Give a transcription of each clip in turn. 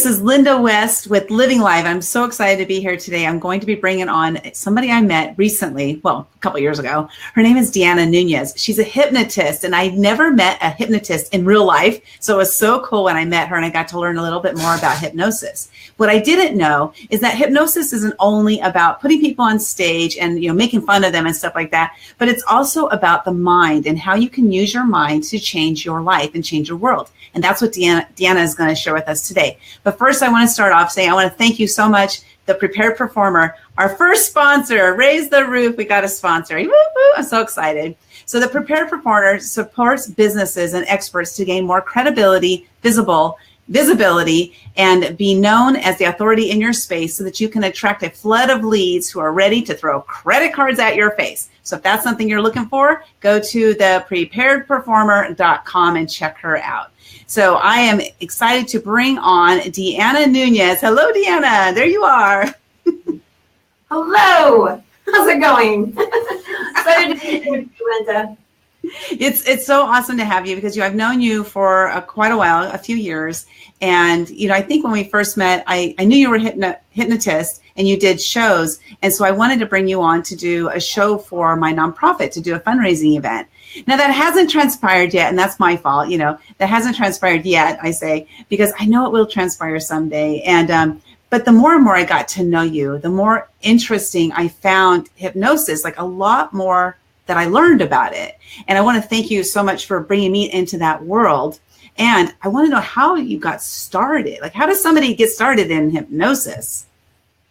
This is Linda West with Living Live. I'm so excited to be here today. I'm going to be bringing on somebody I met recently, well, a couple years ago. Her name is Deanna Nunez. She's a hypnotist, and I've never met a hypnotist in real life. So it was so cool when I met her and I got to learn a little bit more about hypnosis. What I didn't know is that hypnosis isn't only about putting people on stage and making fun of them and stuff like that, but it's also about the mind and how you can use your mind to change your life and change your world. And that's what Deanna is going to share with us today. But first, I want to start off saying I want to thank you so much, The Prepared Performer, our first sponsor. Raise the roof. We got a sponsor. Woo, woo, I'm so excited. So The Prepared Performer supports businesses and experts to gain more credibility, visibility, and be known as the authority in your space so that you can attract a flood of leads who are ready to throw credit cards at your face. So if that's something you're looking for, go to thepreparedperformer.com and check her out. So I am excited to bring on Deanna Nunez. Hello, Deanna. There you are. Hello. How's it going? Excited to be here with you, Linda. It's so awesome to have you because I've known you for quite a while, a few years. And, I think when we first met, I knew you were a hypnotist and you did shows. And so I wanted to bring you on to do a show for my nonprofit, to do a fundraising event. Now that hasn't transpired yet, and that's my fault, that hasn't transpired yet, I say, because I know it will transpire someday. And, but the more and more I got to know you, the more interesting I found hypnosis, like a lot more that I learned about it. And I want to thank you so much for bringing me into that world. And I want to know how you got started. Like, how does somebody get started in hypnosis?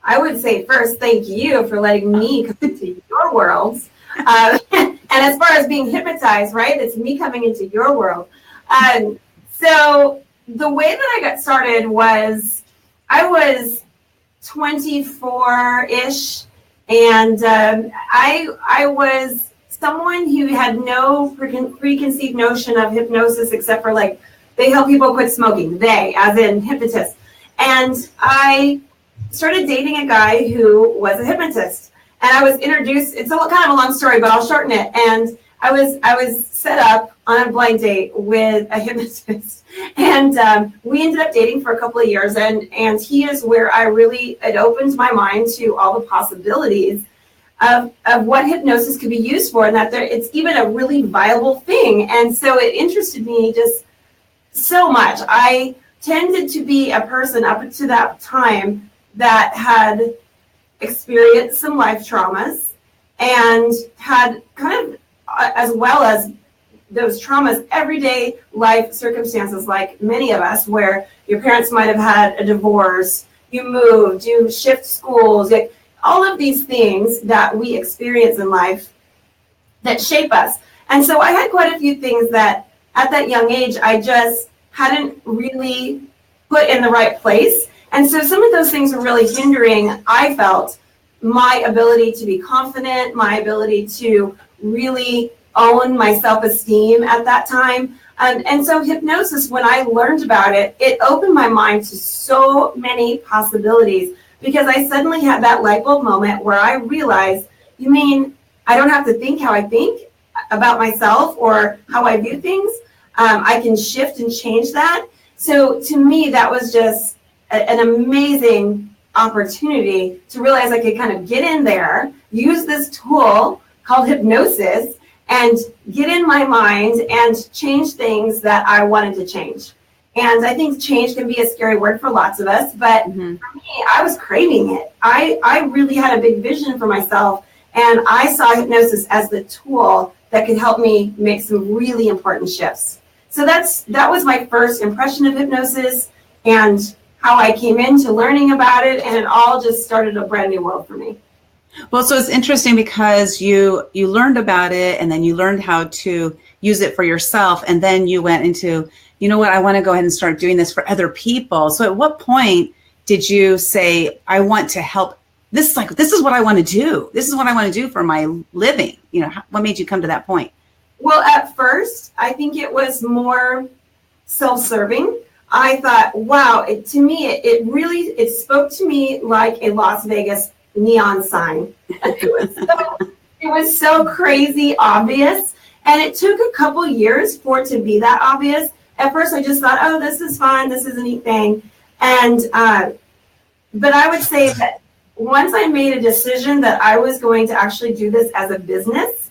I would say first, thank you for letting me come into your world. And as far as being hypnotized, right, it's me coming into your world. So the way that I got started was I was 24-ish, and I was someone who had no preconceived notion of hypnosis except for like they help people quit smoking. They, as in hypnotists. And I started dating a guy who was a hypnotist. And I was introduced, it's kind of a long story, but I'll shorten it. And I was set up on a blind date with a hypnotist. And we ended up dating for a couple of years. And he is where it opened my mind to all the possibilities of what hypnosis could be used for, and that it's even a really viable thing. And so it interested me just so much. I tended to be a person up to that time that had experienced some life traumas and had kind of, as well as those traumas, everyday life circumstances, like many of us, where your parents might have had a divorce, you moved, you shift schools, like all of these things that we experience in life that shape us. And so I had quite a few things that at that young age, I just hadn't really put in the right place. And so some of those things were really hindering, I felt, my ability to be confident, my ability to really own my self-esteem at that time. And so hypnosis, when I learned about it, it opened my mind to so many possibilities, because I suddenly had that light bulb moment where I realized, you mean I don't have to think how I think about myself or how I view things? I can shift and change that. So to me, that was just an amazing opportunity to realize I could kind of get in there, use this tool called hypnosis, and get in my mind and change things that I wanted to change. And I think change can be a scary word for lots of us, but for me, I was craving it. I really had a big vision for myself, and I saw hypnosis as the tool that could help me make some really important shifts. So that was my first impression of hypnosis and how I came into learning about it, and it all just started a brand new world for me. Well, so it's interesting because you learned about it, and then you learned how to use it for yourself, and then you went into, you know what, I want to go ahead and start doing this for other people. So at what point did you say, I want to help? This is what I want to do. This is what I want to do for my living. What made you come to that point? Well, at first, I think it was more self-serving. I thought, wow, to me, it spoke to me like a Las Vegas neon sign. It was so crazy obvious. And it took a couple years for it to be that obvious. At first, I just thought, oh, this is fun. This is a neat thing. And, but I would say that once I made a decision that I was going to actually do this as a business,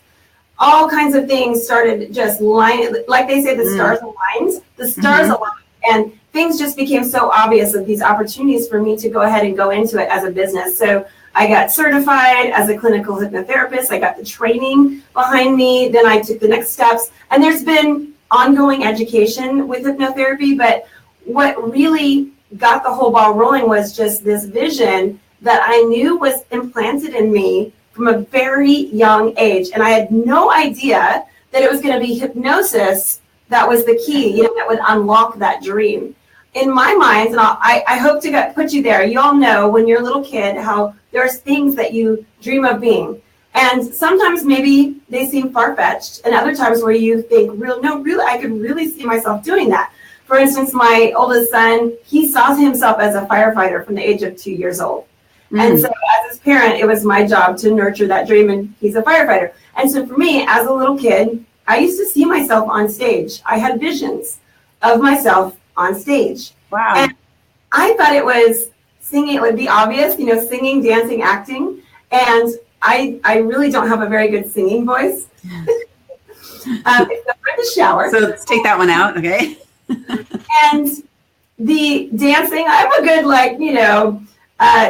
all kinds of things started just lining, like they say, the stars aligned, the stars aligned, and things just became so obvious of these opportunities for me to go ahead and go into it as a business. So I got certified as a clinical hypnotherapist. I got the training behind me. Then I took the next steps. And there's been ongoing education with hypnotherapy. But what really got the whole ball rolling was just this vision that I knew was implanted in me from a very young age. And I had no idea that it was going to be hypnosis that was the key, that would unlock that dream. In my mind, and I hope to put you there, you all know when you're a little kid how there's things that you dream of being. And sometimes maybe they seem far-fetched, and other times where you think, really, I could really see myself doing that. For instance, my oldest son, he saw himself as a firefighter from the age of 2 years old. And so as his parent, it was my job to nurture that dream, and he's a firefighter. And so for me, as a little kid, I used to see myself on stage. I had visions of myself on stage. Wow. And I thought it was singing, it would be obvious, singing, dancing, acting. And I really don't have a very good singing voice. Except for the shower. So let's take that one out, okay? And the dancing, I'm a good,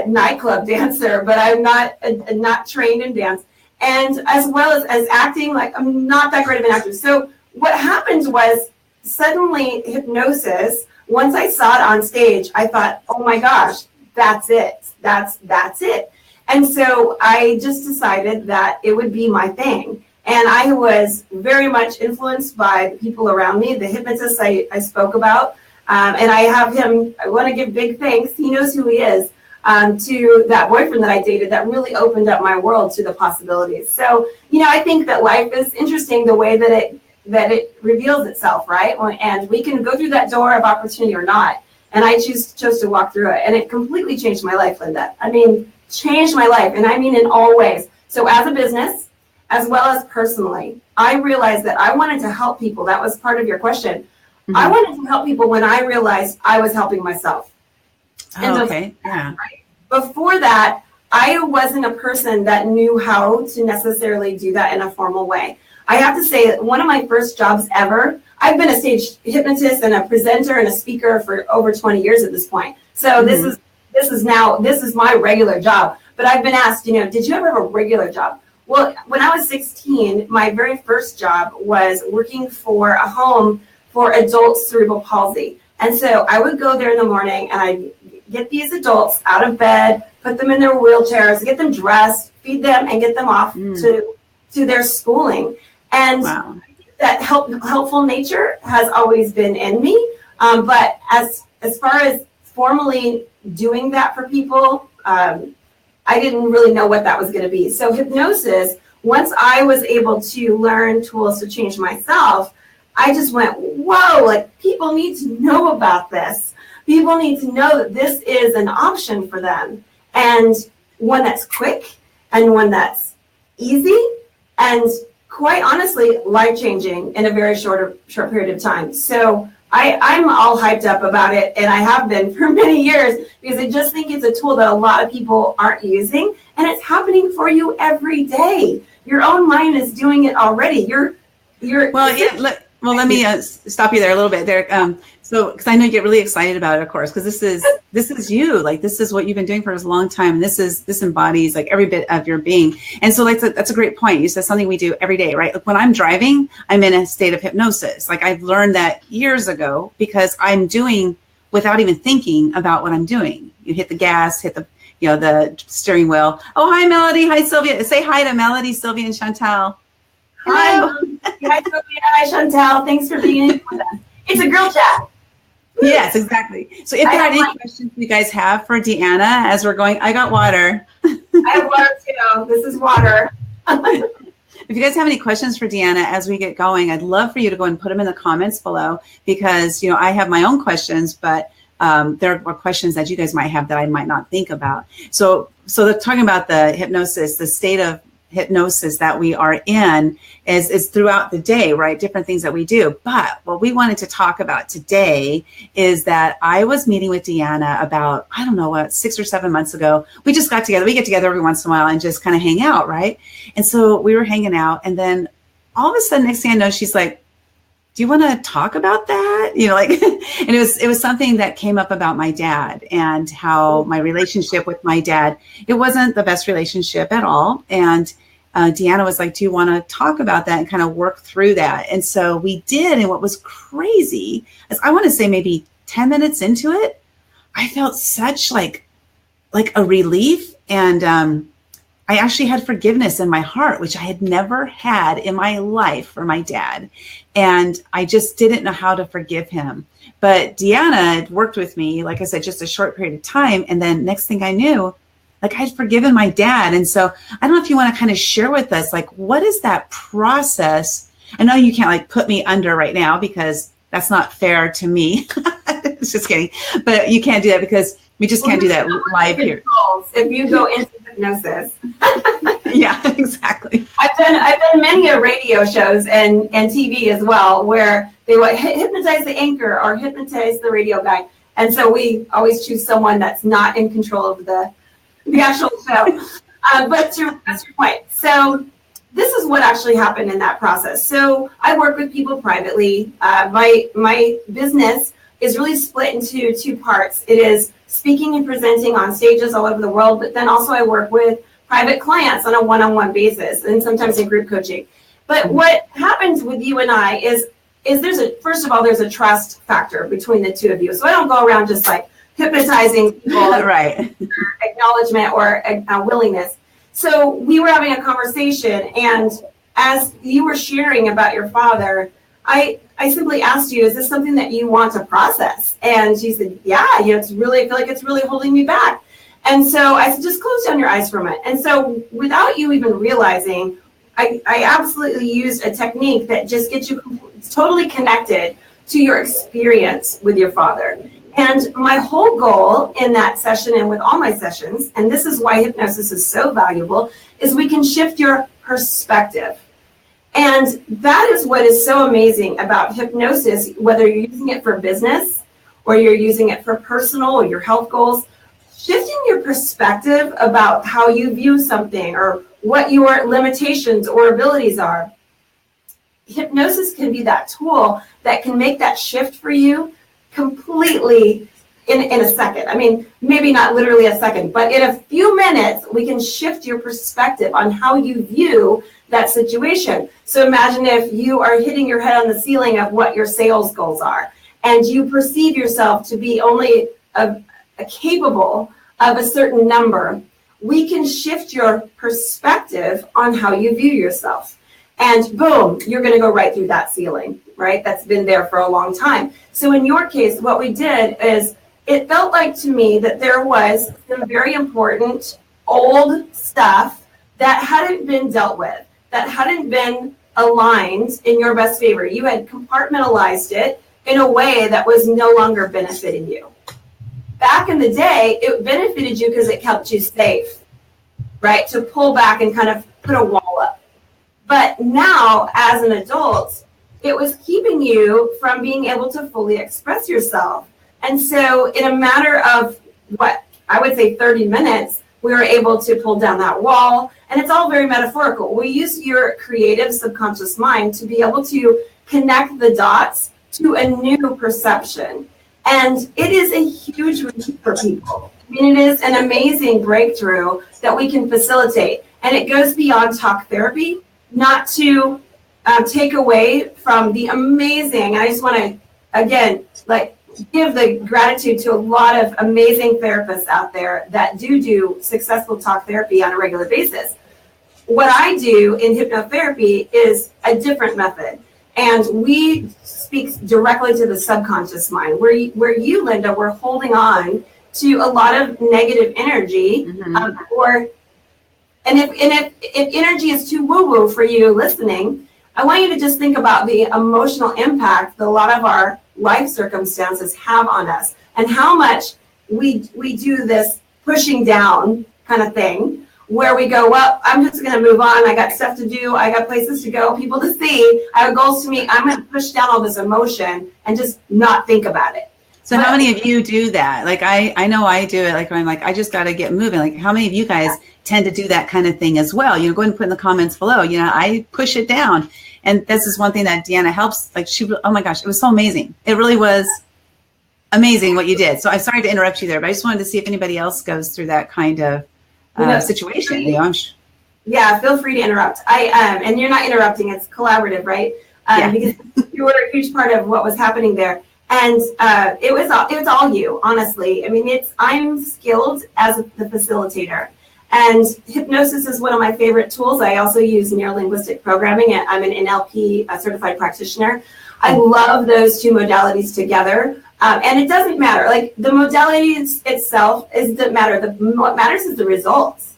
nightclub dancer, but I'm not trained in dance. And as well as acting, I'm not that great of an actor. So what happened was suddenly hypnosis, once I saw it on stage, I thought, oh my gosh, that's it. That's it. And so I just decided that it would be my thing. And I was very much influenced by the people around me, the hypnotist I spoke about. And I have him, I want to give big thanks. He knows who he is. To that boyfriend that I dated that really opened up my world to the possibilities. So, I think that life is interesting the way that it reveals itself, right? And we can go through that door of opportunity or not. And I chose to walk through it. And it completely changed my life, Linda. I mean, changed my life. And I mean in all ways. So as a business, as well as personally, I realized that I wanted to help people. That was part of your question. I wanted to help people when I realized I was helping myself. Oh, okay. Yeah. Before that, I wasn't a person that knew how to necessarily do that in a formal way. I have to say that one of my first jobs ever, I've been a stage hypnotist and a presenter and a speaker for over 20 years at this point. So this is my regular job. But I've been asked, did you ever have a regular job? Well, when I was 16, my very first job was working for a home for adults with cerebral palsy. And so I would go there in the morning and I'd get these adults out of bed, put them in their wheelchairs, get them dressed, feed them, and get them off to their schooling. And that helpful nature has always been in me. But as far as formally doing that for people, I didn't really know what that was going to be. So hypnosis, once I was able to learn tools to change myself, I just went, whoa, people need to know about this. People need to know that this is an option for them, and one that's quick and one that's easy and quite honestly life-changing in a very short period of time. So I'm all hyped up about it, and I have been for many years because I just think it's a tool that a lot of people aren't using, and it's happening for you every day. Your own mind is doing it already. Well, let me stop you there a little bit there. So, because I know you get really excited about it, of course, because this is you, this is what you've been doing for a long time. And this embodies every bit of your being. And so that's a great point. You said something we do every day, right? When I'm driving, I'm in a state of hypnosis. I've learned that years ago because I'm doing without even thinking about what I'm doing. You hit the gas, hit the steering wheel. Oh, hi, Melody. Hi, Sylvia. Say hi to Melody, Sylvia, and Chantal. Hi, hi, Sophia. Hi, Chantal. Thanks for being in with us. It's a girl chat. Yes, exactly. So if there are any questions you guys have for Deanna as we're going, I got water. I have water too. This is water. If you guys have any questions for Deanna as we get going, I'd love for you to go and put them in the comments below because, I have my own questions, but there are questions that you guys might have that I might not think about. So they're talking about the hypnosis, the state of hypnosis that we are in is throughout the day, right? Different things that we do. But what we wanted to talk about today is that I was meeting with Deanna about, I don't know what, 6 or 7 months ago. We just got together. We get together every once in a while and just kind of hang out, right? And so we were hanging out, and then all of a sudden, next thing I know, she's like, do you want to talk about that? You know, like, and it was something that came up about my dad and how my relationship with my dad, it wasn't the best relationship at all. And Deanna was like, do you want to talk about that and kind of work through that? And so we did. And what was crazy is, I want to say maybe 10 minutes into it, I felt such like a relief. And I actually had forgiveness in my heart, which I had never had in my life for my dad. And I just didn't know how to forgive him. But Deanna had worked with me, like I said, just a short period of time. And then next thing I knew, like, I'd forgiven my dad. And so I don't know if you want to kind of share with us, like, what is that process? I know you can't like put me under right now because that's not fair to me. Just kidding. But you can't do that because we just can't do that live here. If you go into hypnosis. Yeah, exactly. I've done many radio shows and TV as well, where they would hypnotize the anchor or hypnotize the radio guy. And so we always choose someone that's not in control of the actual show. But that's your point. So this is what actually happened in that process. So I work with people privately. My business is really split into two parts. It is speaking and presenting on stages all over the world, but then also I work with private clients on a one-on-one basis and sometimes in group coaching. But what happens with you and I is first of all, there's a trust factor between the two of you. So I don't go around just like hypnotizing people, right? Acknowledgement or willingness. So we were having a conversation, and as you were sharing about your father, I simply asked you, is this something that you want to process? And she said, yeah, I feel like it's really holding me back. And so I said, just close down your eyes for a minute. And so without you even realizing, I absolutely used a technique that just gets you totally connected to your experience with your father. And my whole goal in that session and with all my sessions, and this is why hypnosis is so valuable, is we can shift your perspective. And that is what is so amazing about hypnosis, whether you're using it for business or you're using it for personal or your health goals, shifting your perspective about how you view something or what your limitations or abilities are. Hypnosis can be that tool that can make that shift for you completely in a second. I mean, maybe not literally a second, but in a few minutes, we can shift your perspective on how you view that situation. So imagine if you are hitting your head on the ceiling of what your sales goals are, and you perceive yourself to be only capable of a certain number. We can shift your perspective on how you view yourself. And boom, you're going to go right through that ceiling, right? That's been there for a long time. So in your case, what we did is, it felt like to me that there was some very important old stuff that hadn't been dealt with, that hadn't been aligned in your best favor. You had compartmentalized it in a way that was no longer benefiting you. Back in the day, it benefited you because it kept you safe, right? To pull back and kind of put a wall up. But now, as an adult, it was keeping you from being able to fully express yourself. And so in a matter of, what, I would say 30 minutes, we were able to pull down that wall. And it's all very metaphorical. We use your creative subconscious mind to be able to connect the dots to a new perception. And it is a huge relief for people. I mean, it is an amazing breakthrough that we can facilitate. And it goes beyond talk therapy, not to take away from the amazing, I just want to, again, give the gratitude to a lot of amazing therapists out there that do successful talk therapy on a regular basis. What I do in hypnotherapy is a different method. And we speak directly to the subconscious mind, where you, Linda, were holding on to a lot of negative energy. Mm-hmm. If energy is too woo-woo for you listening, I want you to just think about the emotional impact that a lot of our life circumstances have on us, and how much we do this pushing down kind of thing, where we go, well, I'm just going to move on. I got stuff to do. I got places to go, people to see. I have goals to meet. I'm going to push down all this emotion and just not think about it. So how many of you do that? Like, I know I do it. Like, I'm like, I just got to get moving. Like, how many of you guys tend to do that kind of thing as well? You know, go ahead and put in the comments below. You know, I push it down. And this is one thing that Deanna helps. Like, oh my gosh, it was so amazing. It really was amazing what you did. So I'm sorry to interrupt you there, but I just wanted to see if anybody else goes through that kind of situation. You know, yeah, feel free to interrupt. And you're not interrupting, it's collaborative, right? Because you were a huge part of what was happening there. And it was all you, honestly. I mean, I'm skilled as the facilitator. And hypnosis is one of my favorite tools. I also use neuro-linguistic programming, and I'm an NLP certified practitioner. I love those two modalities together. And it doesn't matter. Like, the modality itself doesn't matter. What matters is the results.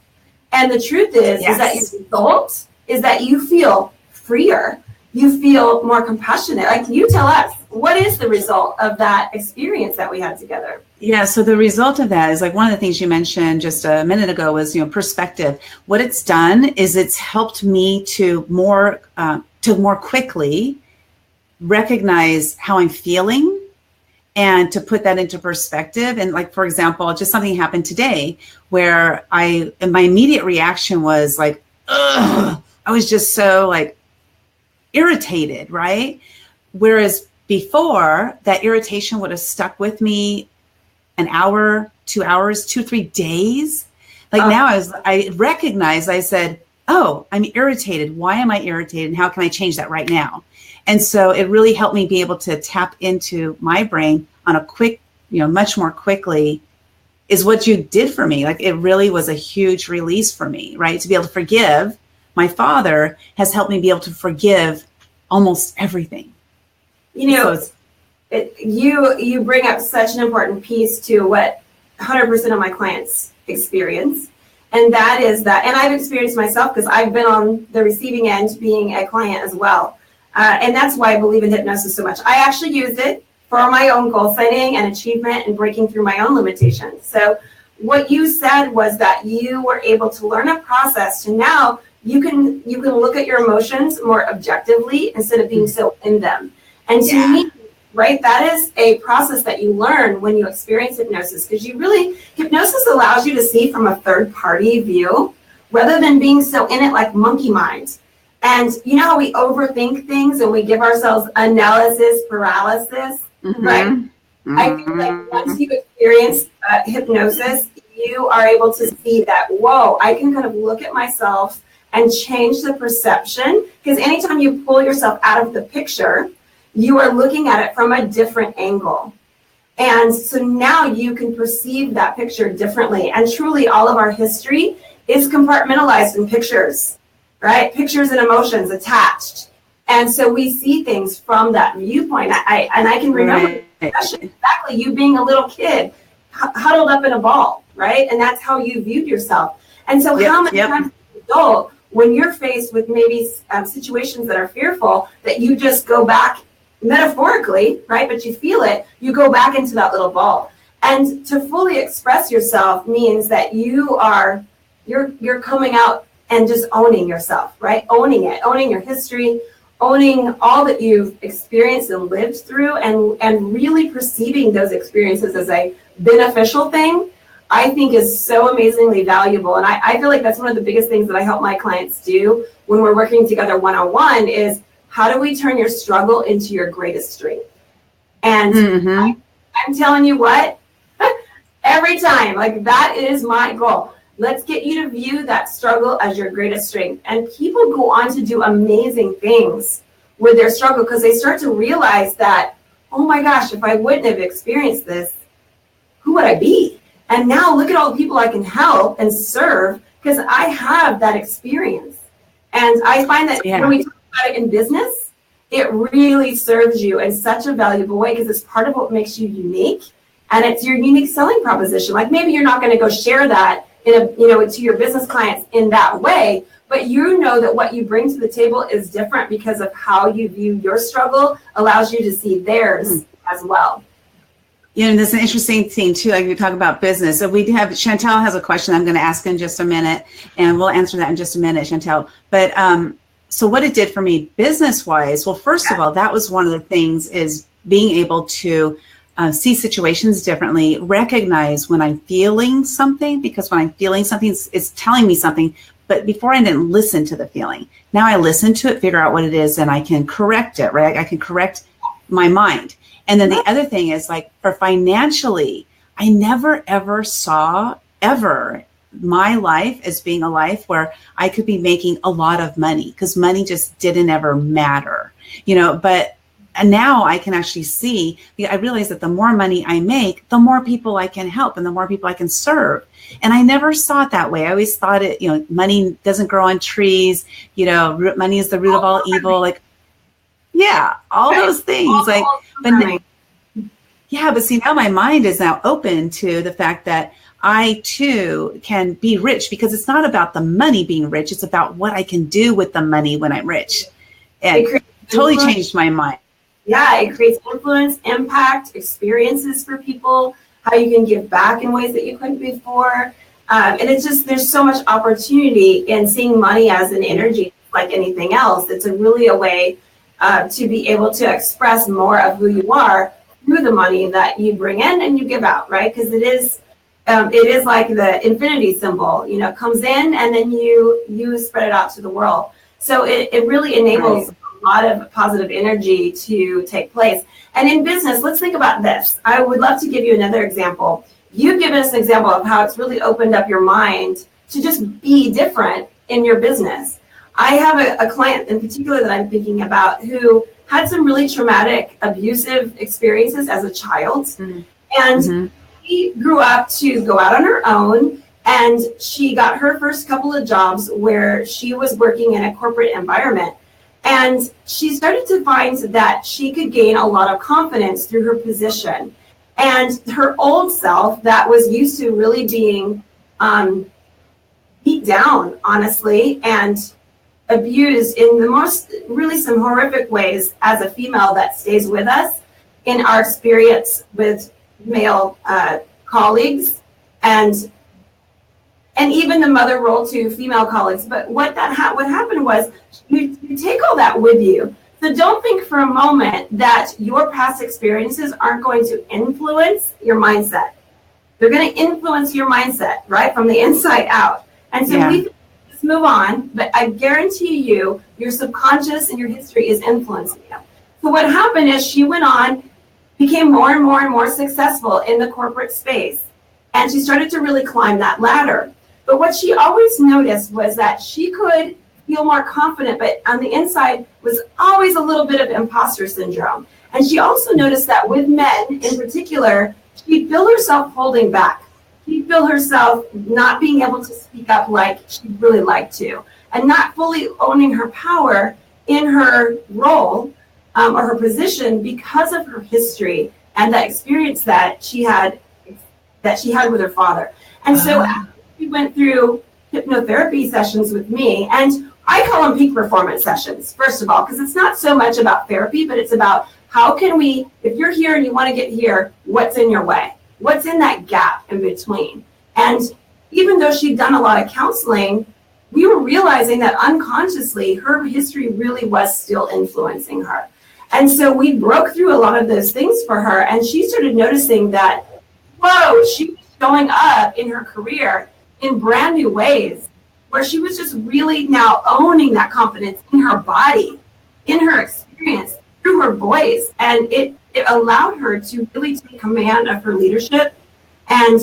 And the truth is that your result is that you feel freer. You feel more compassionate. Like, you tell us, what is the result of that experience that we had together? Yeah, so the result of that is, like, one of the things you mentioned just a minute ago was, you know, perspective. What it's done is it's helped me to more quickly recognize how I'm feeling and to put that into perspective. And, like, for example, just something happened today where my immediate reaction was like, ugh, I was just so, like, irritated, right? Whereas before, that irritation would have stuck with me an hour, 2 hours, 2, 3 days. Like, now I recognized, I said, oh, I'm irritated. Why am I irritated? And how can I change that right now? And so it really helped me be able to tap into my brain on a quick, you know, much more quickly, is what you did for me. Like, it really was a huge release for me, right? To be able to forgive. My father has helped me be able to forgive almost everything. You know, you bring up such an important piece to what 100% of my clients experience. And that is that, and I've experienced myself because I've been on the receiving end being a client as well. And that's why I believe in hypnosis so much. I actually use it for my own goal setting and achievement and breaking through my own limitations. So what you said was that you were able to learn a process to now you can look at your emotions more objectively instead of being so in them. And to me, right, that is a process that you learn when you experience hypnosis, because hypnosis allows you to see from a third party view rather than being so in it like monkey mind. And you know how we overthink things and we give ourselves analysis paralysis, right? Mm-hmm. I feel like once you experience hypnosis, you are able to see that, whoa, I can kind of look at myself and change the perception. Because anytime you pull yourself out of the picture, you are looking at it from a different angle. And so now you can perceive that picture differently. And truly, all of our history is compartmentalized in pictures, right? Pictures and emotions attached. And so we see things from that viewpoint. I can remember exactly you being a little kid huddled up in a ball, right? And that's how you viewed yourself. And so how many times as an adult, when you're faced with maybe situations that are fearful, that you just go back metaphorically, right? But you feel it, you go back into that little ball. And to fully express yourself means that you're coming out and just owning yourself, right? Owning it, owning your history, owning all that you've experienced and lived through, and really perceiving those experiences as a beneficial thing, I think is so amazingly valuable. And I feel like that's one of the biggest things that I help my clients do when we're working together one-on-one is, how do we turn your struggle into your greatest strength? And I'm telling you what, every time, like, that is my goal. Let's get you to view that struggle as your greatest strength. And people go on to do amazing things with their struggle because they start to realize that, oh my gosh, if I wouldn't have experienced this, who would I be? And now look at all the people I can help and serve because I have that experience. And I find that when we talk about it in business, it really serves you in such a valuable way because it's part of what makes you unique. And it's your unique selling proposition. Like, maybe you're not going to go share that to your business clients in that way, but you know that what you bring to the table is different because of how you view your struggle allows you to see theirs as well. You know, there's an interesting thing too, like we talk about business. So we have, Chantel has a question I'm going to ask in just a minute, and we'll answer that in just a minute, Chantel. But so what it did for me business wise, well, first of all, that was one of the things, is being able to see situations differently, recognize when I'm feeling something, because when I'm feeling something, it's telling me something. But before, I didn't listen to the feeling. Now I listen to it, figure out what it is, and I can correct it, right? I can correct my mind. And then the other thing is, like, for financially, I never ever saw my life as being a life where I could be making a lot of money, because money just didn't ever matter, you know. But now I can actually see, I realize that the more money I make, the more people I can help and the more people I can serve. And I never saw it that way. I always thought it, you know, money doesn't grow on trees, you know, money is the root of all evil. Like, yeah, all those things. Like, but yeah, but see, now my mind is now open to the fact that I too can be rich, because it's not about the money being rich. It's about what I can do with the money when I'm rich. And it totally changed my mind. Yeah, it creates influence, impact, experiences for people, how you can give back in ways that you couldn't before. And it's just, there's so much opportunity in seeing money as an energy, like anything else. It's really a way to be able to express more of who you are through the money that you bring in and you give out, right? Because it is like the infinity symbol, you know, it comes in and then you spread it out to the world. So it really enables a lot of positive energy to take place. And in business, let's think about this. I would love to give you another example. You've given us an example of how it's really opened up your mind to just be different in your business. I have a client in particular that I'm thinking about who had some really traumatic, abusive experiences as a child. Mm-hmm. And she grew up to go out on her own, and she got her first couple of jobs where she was working in a corporate environment. And she started to find that she could gain a lot of confidence through her position. And her old self that was used to really being beat down, honestly, and abused in the most, really some horrific ways as a female that stays with us in our experience with male colleagues and even the mother role to female colleagues. But what happened was you take all that with you. So don't think for a moment that your past experiences aren't going to influence your mindset. They're going to influence your mindset, right, from the inside out. And so we just move on, but I guarantee you, your subconscious and your history is influencing you. So what happened is she went on, became more and more and more successful in the corporate space, and she started to really climb that ladder. But what she always noticed was that she could feel more confident, but on the inside was always a little bit of imposter syndrome. And she also noticed that with men in particular, she'd feel herself holding back. She'd feel herself not being able to speak up like she'd really like to, and not fully owning her power in her role or her position because of her history and the experience that she had with her father. And so she went through hypnotherapy sessions with me, and I call them peak performance sessions, first of all, because it's not so much about therapy, but it's about how can we, if you're here and you want to get here, what's in your way? What's in that gap in between? And even though she'd done a lot of counseling, we were realizing that unconsciously her history really was still influencing her. And so we broke through a lot of those things for her, and she started noticing that, whoa, she was showing up in her career in brand new ways, where she was just really now owning that confidence in her body, in her experience, through her voice. And it allowed her to really take command of her leadership and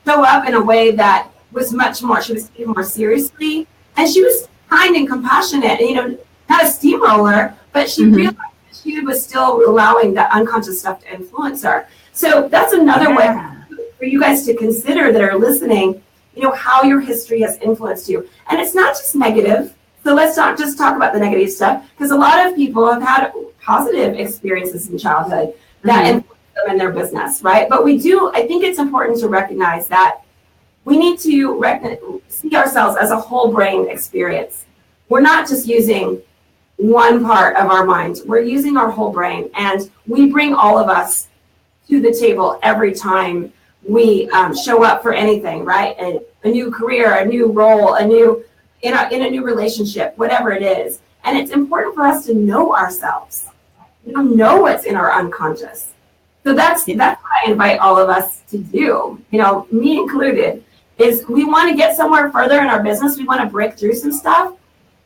show up in a way that was much more, she was taken more seriously. And she was kind and compassionate, you know, not a steamroller, but she realized that she was still allowing that unconscious stuff to influence her. So that's another way for you guys to consider that are listening, you know, how your history has influenced you. And it's not just negative. So let's not just talk about the negative stuff, because a lot of people have had positive experiences in childhood that influence them in their business, right? But I think it's important to recognize that we need to see ourselves as a whole brain experience. We're not just using one part of our mind. We're using our whole brain, and we bring all of us to the table every time we show up for anything, right? A new career, a new role, in a new relationship, whatever it is. And it's important for us to know ourselves, know what's in our unconscious. So that's what I invite all of us to do, me included, is we want to get somewhere further in our business. We want to break through some stuff.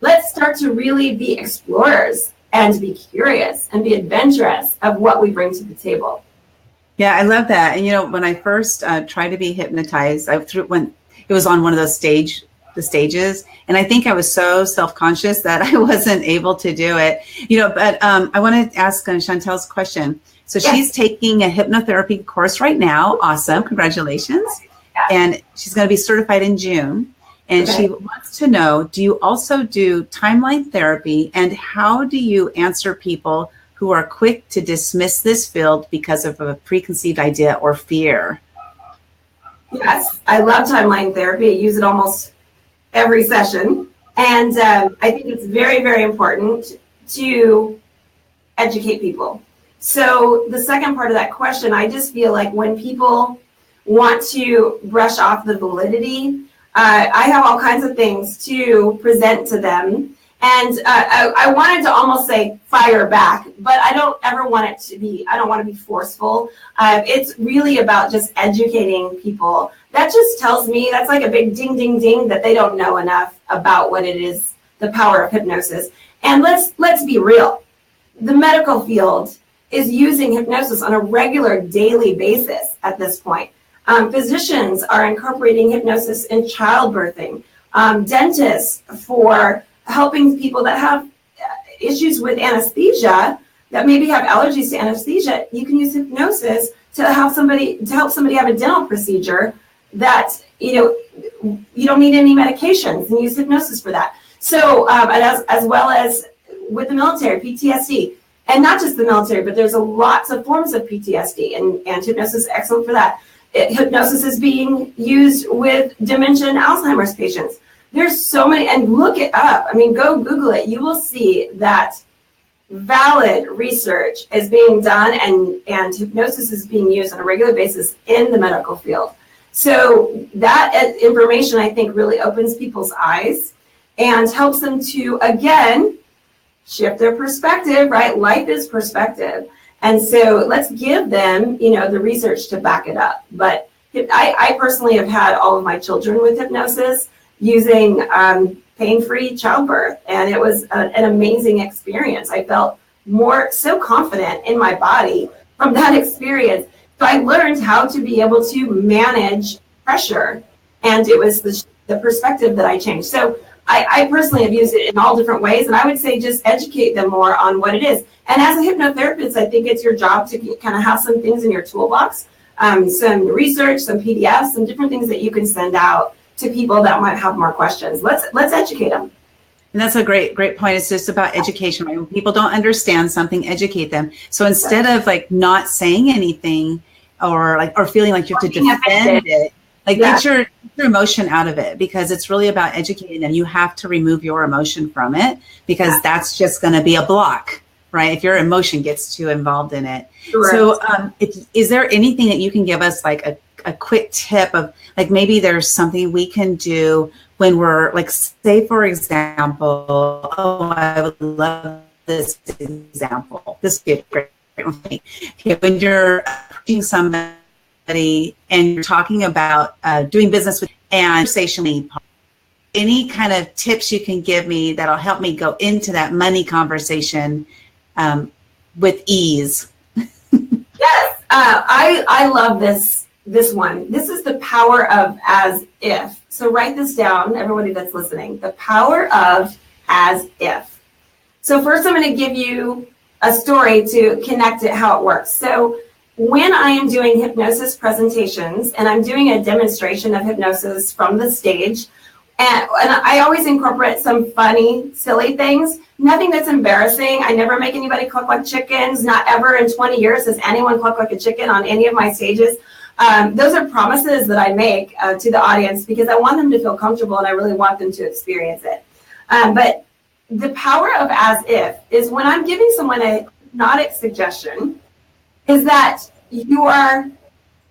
Let's start to really be explorers and be curious and be adventurous of what we bring to the table. Yeah, I love that. And when I first tried to be hypnotized, when it was on one of those stages, and I think I was so self-conscious that I wasn't able to do it. But I want to ask Chantel's question. So she's taking a hypnotherapy course right now. Awesome, congratulations! And she's going to be certified in June. And she wants to know: do you also do timeline therapy? And how do you answer people who are quick to dismiss this field because of a preconceived idea or fear? Yes, I love timeline therapy. I use it almost every session. And I think it's very, very important to educate people. So the second part of that question, I just feel like when people want to brush off the validity, I have all kinds of things to present to them. And I wanted to almost say fire back, but I don't ever want it to be, I don't want to be forceful. It's really about just educating people. That just tells me, that's like a big ding, ding, ding, that they don't know enough about what it is, the power of hypnosis. And let's be real. The medical field is using hypnosis on a regular daily basis at this point. Physicians are incorporating hypnosis in childbirthing. Dentists for helping people that have issues with anesthesia, that maybe have allergies to anesthesia. You can use hypnosis to help somebody have a dental procedure that you don't need any medications, and use hypnosis for that. So as well as with the military, PTSD, and not just the military, but there's lots of forms of PTSD, and hypnosis is excellent for that. Hypnosis is being used with dementia and Alzheimer's patients. There's so many, and look it up. I mean, go Google it. You will see that valid research is being done, and hypnosis is being used on a regular basis in the medical field. So that information, I think, really opens people's eyes and helps them to, again, shift their perspective, right? Life is perspective. And so let's give them, the research to back it up. But I personally have had all of my children with hypnosis using pain-free childbirth, and it was an amazing experience. I felt so confident in my body from that experience. So I learned how to be able to manage pressure, and it was the perspective that I changed. So I personally have used it in all different ways, and I would say just educate them more on what it is. And as a hypnotherapist, I think it's your job to kind of have some things in your toolbox, some research, some PDFs, some different things that you can send out to people that might have more questions. Let's educate them. And that's a great point. It's just about education. Right? When people don't understand something, educate them. So instead of not saying anything or feeling like you have to defend it, get your emotion out of it, because it's really about educating them. You have to remove your emotion from it, because that's just going to be a block, right? If your emotion gets too involved in it. Sure. So is there anything that you can give us, like a quick tip of, maybe there's something we can do when we're say, for example, I would love this example. This would be a great one for me. Okay, when you're approaching somebody and you're talking about doing business with and conversationally, any kind of tips you can give me that'll help me go into that money conversation with ease? Yes, I love this one. This is the power of as if. So write this down, everybody that's listening. The power of as if. So first I'm going to give you a story to connect it, how it works. So when I am doing hypnosis presentations and I'm doing a demonstration of hypnosis from the stage, and I always incorporate some funny, silly things, nothing that's embarrassing. I never make anybody cluck like chickens. Not ever in 20 years has anyone clucked like a chicken on any of my stages. Those are promises that I make to the audience, because I want them to feel comfortable and I really want them to experience it. But the power of as if is when I'm giving someone a hypnotic suggestion, is that you are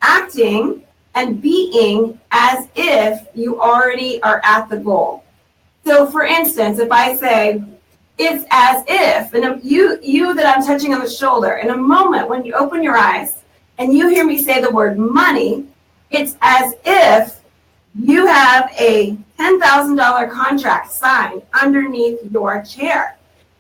acting and being as if you already are at the goal. So for instance, if I say, it's as if, and you that I'm touching on the shoulder, in a moment when you open your eyes and you hear me say the word money, it's as if you have a $10,000 contract signed underneath your chair.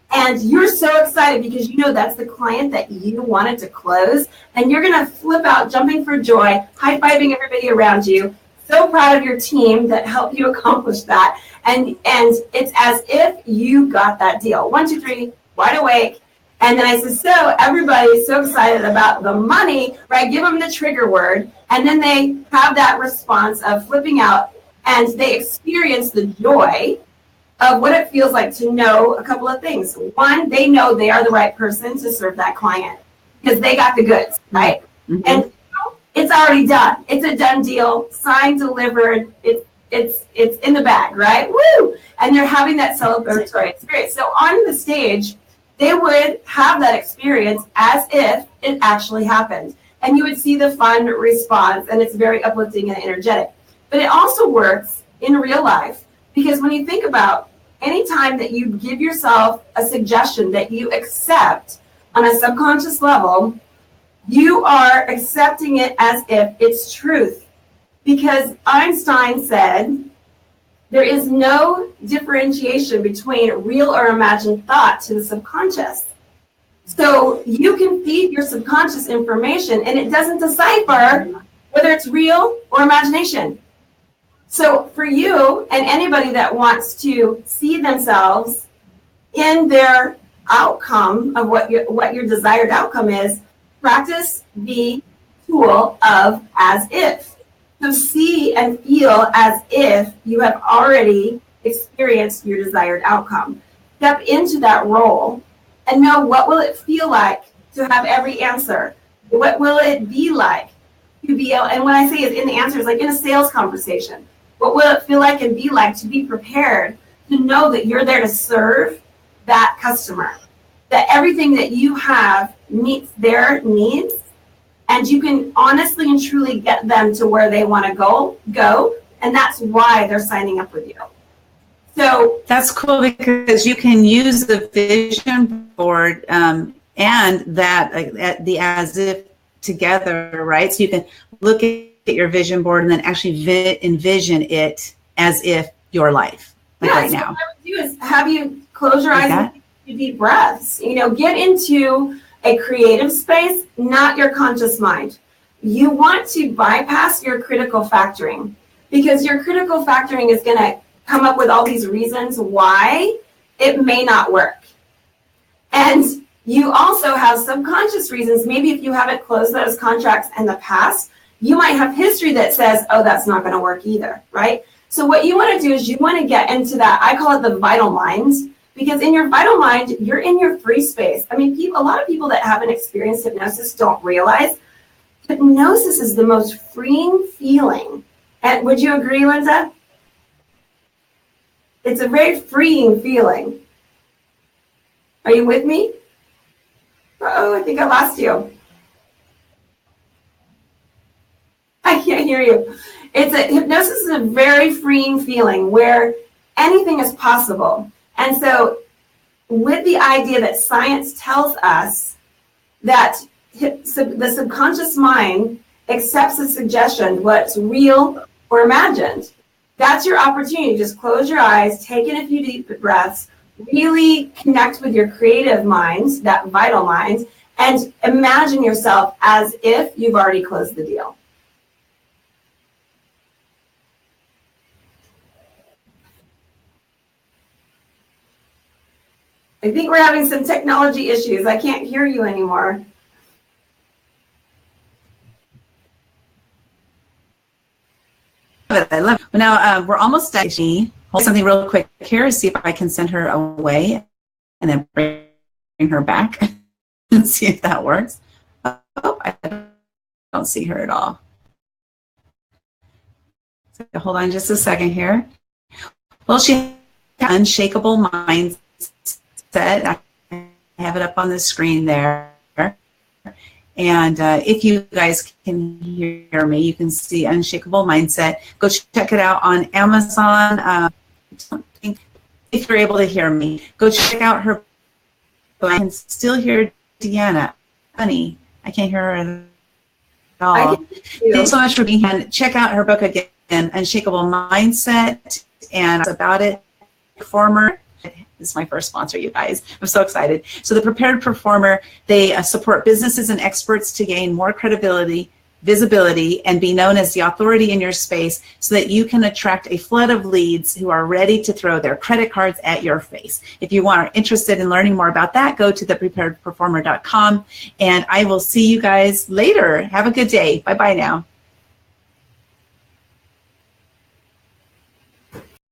And you're so excited because you know that's the client that you wanted to close. And you're going to flip out, jumping for joy, high-fiving everybody around you. So proud of your team that helped you accomplish that. And it's as if you got that deal. 1, 2, 3, wide awake. And then I said, so everybody's so excited about the money, right? Give them the trigger word. And then they have that response of flipping out, and they experience the joy of what it feels like to know a couple of things. One, they know they are the right person to serve that client because they got the goods, right? Mm-hmm. And it's already done. It's a done deal, signed, delivered. It's in the bag, right? Woo! And they're having that celebratory experience. So on the stage, they would have that experience as if it actually happened. And you would see the fun response, and it's very uplifting and energetic. But it also works in real life, because when you think about any time that you give yourself a suggestion that you accept on a subconscious level, you are accepting it as if it's truth. Because Einstein said there is no differentiation between real or imagined thought to the subconscious. So you can feed your subconscious information and it doesn't decipher whether it's real or imagination. So for you and anybody that wants to see themselves in their outcome of what your desired outcome is, practice the tool of as if. So see and feel as if you have already experienced your desired outcome. Step into that role and know, what will it feel like to have every answer? What will it be like to be able, and when I say it's in the answers, like in a sales conversation, what will it feel like and be like to be prepared to know that you're there to serve that customer, that everything that you have meets their needs, and you can honestly and truly get them to where they want to go, and that's why they're signing up with you. So that's cool, because you can use the vision board and that the as if together, right? So you can look at your vision board and then actually envision it as if your life, like right now. What I would do is have you close your eyes and take deep breaths. Get into a creative space, not your conscious mind. You want to bypass your critical factoring, because your critical factoring is going to come up with all these reasons why it may not work. And you also have subconscious reasons. Maybe if you haven't closed those contracts in the past, you might have history that says, oh, that's not going to work either, right? So what you want to do is you want to get into that, I call it the vital mind, because in your vital mind, you're in your free space. I mean, a lot of people that haven't experienced hypnosis don't realize hypnosis is the most freeing feeling. And would you agree, Linda? It's a very freeing feeling. Are you with me? Uh-oh, I think I lost you. I can't hear you. Hypnosis is a very freeing feeling where anything is possible. And so with the idea that science tells us that the subconscious mind accepts a suggestion, what's real or imagined, that's your opportunity. Just close your eyes, take in a few deep breaths, really connect with your creative mind, that vital mind, and imagine yourself as if you've already closed the deal. I think we're having some technology issues. I can't hear you anymore. I love it. Well, now we're almost done. Hold something real quick here, see if I can send her away and then bring her back and see if that works. Oh, I don't see her at all. So hold on just a second here. Well, she has unshakable mindset. I have it up on the screen there. And if you guys can hear me, you can see Unshakable Mindset. Go check it out on Amazon. If you're able to hear me, go check out her book. I can still hear Deanna. Funny, I can't hear her at all. Thanks so much for being here. Check out her book again, Unshakable Mindset, and about it. Performer. This is my first sponsor, you guys. I'm so excited. So the Prepared Performer, they support businesses and experts to gain more credibility, visibility, and be known as the authority in your space so that you can attract a flood of leads who are ready to throw their credit cards at your face. If you are interested in learning more about that, go to thepreparedperformer.com, and I will see you guys later. Have a good day. Bye-bye now.